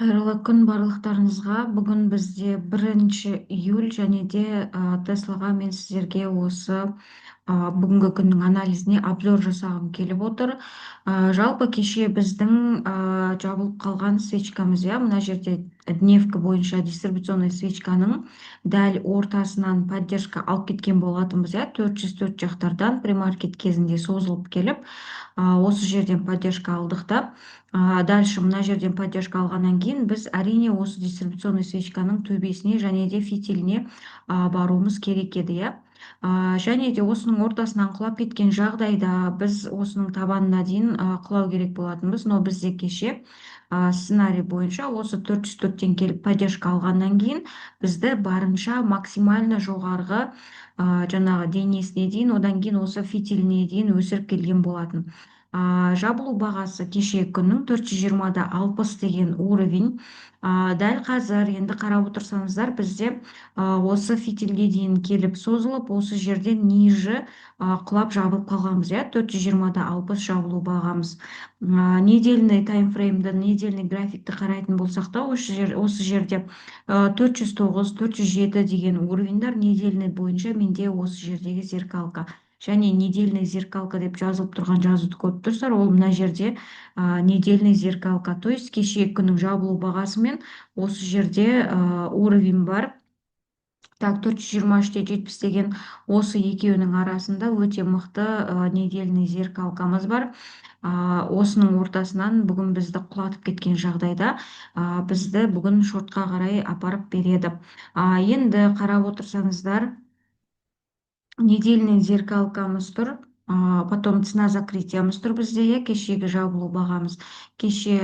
Қайырлы күн барлықтарыңызға. Бүгін бізде 1 июль және де Теслаға мен сіздерге осы бүгінгі күннің анализіне обзор жасағым келіп отыр. Жалпы кеше біздің жабылып қалған свечкамыз, иә, мына жерде дневка бойынша дистрибуционный свечканың дәл ортасынан поддержка алып кеткен болатынбыз, иә, 404 жақтардан премаркет кезінде созылып келіп, осы жерден поддержка алдық та. Дальше мына жерден поддержка алғаннан кейін біз әрине осы дистрибуционный свечканың төбесіне және де фитиліне баруымыз керек еді, иә. Және де осының ортасынан құлап кеткен жағдайда біз осының табанына дейін құлау керек болатынбыз, но бізде кеше сценарий бойынша осы 404-тен келіп поддержка алғаннан кейін бізді барынша максимально жоғарғы жаңағы денесіне дейін, одан кейін осы фитиліне дейін өсіріп келген болатын. Жабылу бағасы кеше күннің 420-да 60 деген уровень. Дәл қазір енді қарап отырсаңыздар, бізде осы фитилге дейін келіп созылып, осы жерден ниже құлап жабылып қалғанбыз, иә, 420-да 60 жабылу бағамыз. Недельный таймфреймді, недельный графикті қарайтын болсақ та, осы жерде 409, 407 деген уровеньдер недельный бойынша менде осы жердегі зеркалка. Және недельный зеркалка деп жазылып тұрған жазуды көріп тұрсыздар, ол мына жерде недельный зеркалка. То есть кеше күннің жабылу бағасымен осы жерде уровень бар. Так, 423-те 70 деген осы екеуінің арасында өте мықты недельный зеркалкамыз бар. Осының ортасынан бүгін бізді құлатып кеткен жағдайда бізді бүгін шортқа қарай апарып береді. Енді қарап отырсаңыздар, недельный зеркалкамыз тұр, потом цена закрытиямыз тұр бізде, иә, кешегі жабылу бағамыз. Кеше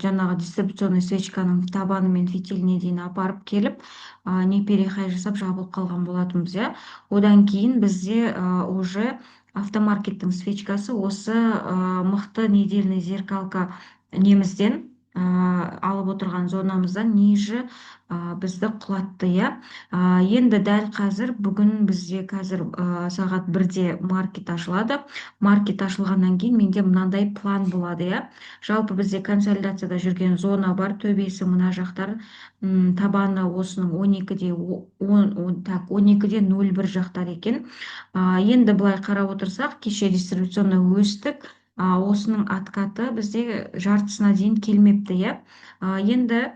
жаңағы дистрибуционный свечканың табаны мен фитиліне дейін апарып келіп, не перехай жасап жабылып қалған болатынбыз, иә. Одан кейін бізде уже автомаркеттің свечкасы осы мықты недельный зеркалка немізден алып отырған зонамыздан ниже бізді құлатты, иә. Енді дәл қазір бүгін бізде қазір сағат 1-де маркет ашылады. Маркет ашылғаннан кейін менде мынандай план болады, иә. Жалпы бізде консолидацияда жүрген зона бар, төбесі мына жақтар, табаны осының 12-де 12-де 0,1 жақтар екен. Енді былай қарап отырсақ, кеше дистрибуционный өстік, осының откаты бізде жартысына дейін келмепті, иә. Енді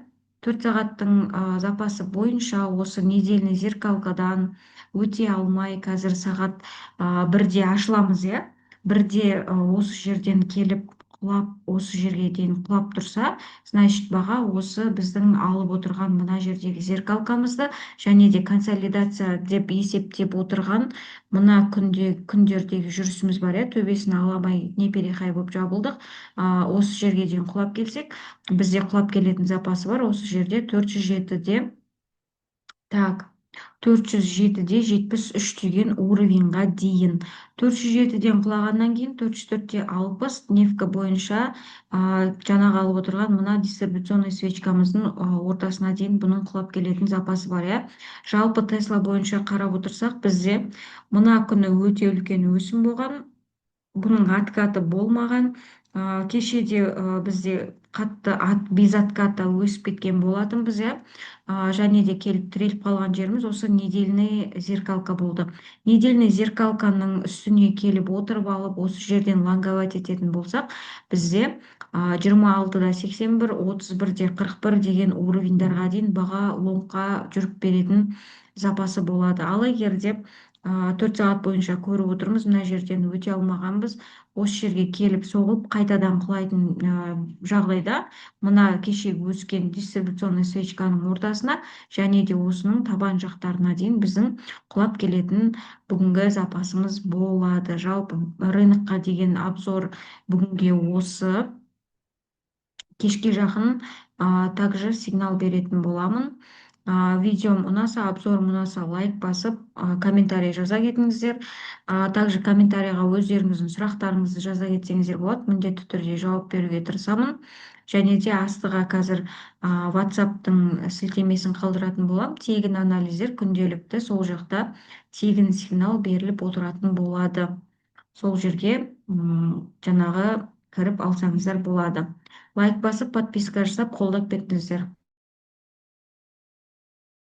4 сағаттың запасы бойынша осы недельный зеркалкадан өте алмай қазір сағат 1-де ашыламыз, иә. 1-де осы жерден келіп құлап, осы жерге дейін құлап тұрса, значит баға осы біздің алып отырған мына жердегі зеркалкамызды және де консолидация деп есептеп отырған мына күндердегі жүрісіміз бар, иә, төбесін аламай не перехай болып жабылдық. Осы жерге дейін құлап келсек, бізде құлап келетін запасы бар осы жерде 407-де, так, 407-де 73 деген уровеньға дейін. 407-ден құлағаннан кейін 404-те 60 дневка бойынша жаңағы алып отырған мына дистрибуционный свечкамыздың ортасына дейін бұның құлап келетін запасы бар, иә. Жалпы Тесла бойынша қарап отырсақ, бізде мына күні өте үлкен өсім болған, бұның откаты болмаған. Кешеде бізде қатты без отката өсіп кеткен болатынбыз, иә. Және де келіп тіреліп қалған жеріміз осы недельный зеркалка болды. Недельный зеркалканың үстіне келіп отырып алып, осы жерден лонговать ететін болсақ, бізде 26-да 81, 31-де 41 деген уровеньдарға дейін баға лонгқа жүріп беретін запасы болады. Ал егер деп 4 сағат бойынша көріп отырмыз, мына жерден өте алмағанбыз, осы жерге келіп соғылып қайтадан құлайтын жағдайда мына кешегі өскен дистрибуционный свечканың ортасына және де осының табан жақтарына дейін біздің құлап келетін бүгінгі запасымыз болады. Жалпы рынокқа деген обзор бүгінге осы. Кешке жақын также сигнал беретін боламын. Видеом ұнаса, обзорым ұнаса, лайк басып, комментарий жаза кетіңіздер. Также комментарийға өздеріңіздің сұрақтарыңызды жаза кетсеңіздер болады, міндетті түрде жауап беруге тырысамын. Және де астыға қазір WhatsApp-тың сілтемесін қалдыратын болам. Тегін анализдер күнделікті сол жақта тегін сигнал беріліп отыратын болады. Сол жерге жаңағы кіріп алсаңыздар болады. Лайк басып, подписка жасап, қолдап кетіңіздер.